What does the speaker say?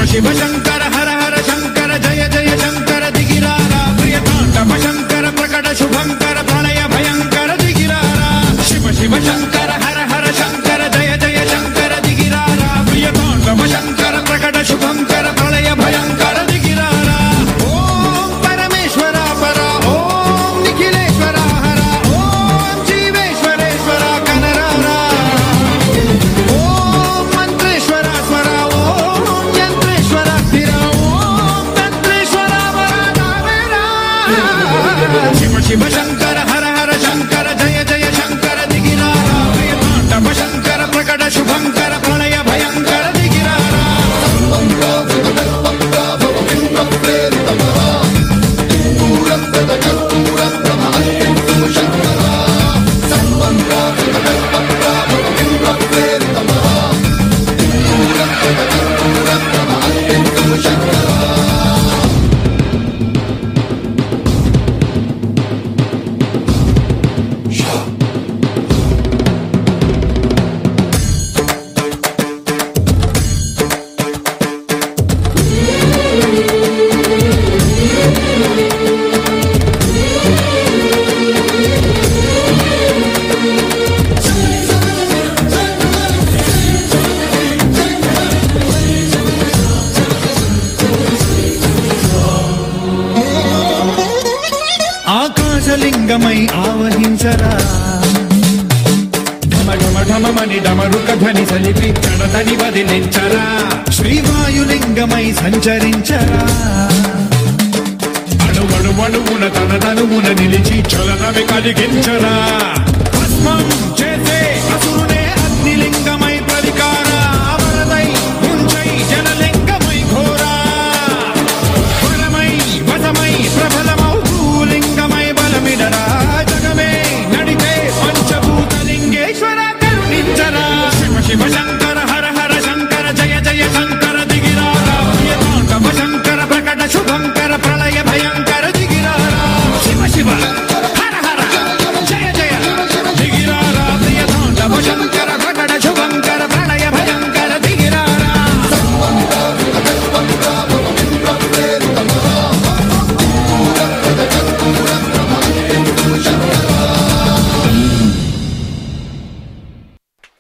शिव शंकर हर हर शंकर जय जय शंकर दिगिरारा प्रियतांडव शंकर प्रकट शुभंकर प्रलय भयंकर दिगिरारा शिव शिव शंकर हर हर शंकर जय जय शंकर दिगिरारा प्रियतांडव शंकर प्रकट शुभंकर प्रलय भयंकर दिगिरारा ओम परमेश्वरा परा ओम निखिलेश्वरा हरा ओम जीवेश्वरेश्वरा कनरारा ओम मंत्रेश्वरा स्वरा ओम शिव शिव शंकर हर हर शंकर जय जय शंकर दिगिरारा प्रियतांडव शंकर प्रकट शुभंकर प्रलय भयंकर दिगिरारा ఆకాశలింగమై ఆవహించరా ఢమ ఢమ ఢమమని డమరుక ధ్వని సలిపి కడతని వదిలించరా శ్రీవాయులింగమై సంచరించరా అణువణువున తన తనువున నిలిచి చలనమి కలిగించరా భస్మం చేసే అసురునే అగ్నిలింగమై ప్రతికార వరదై ముంచై జనలింగమై ఘోరా వరమై వసమై ప్రబలమౌ లింగమై బలమిడరా జగమే నడిపే పంచభూతలింగేశ్వర కరుణించరా శివ శివ శంకర హర హర శంకర జయ జయ శంకర దిగిరారా ప్రియతాండవ శంకర ప్రకట శుభంకర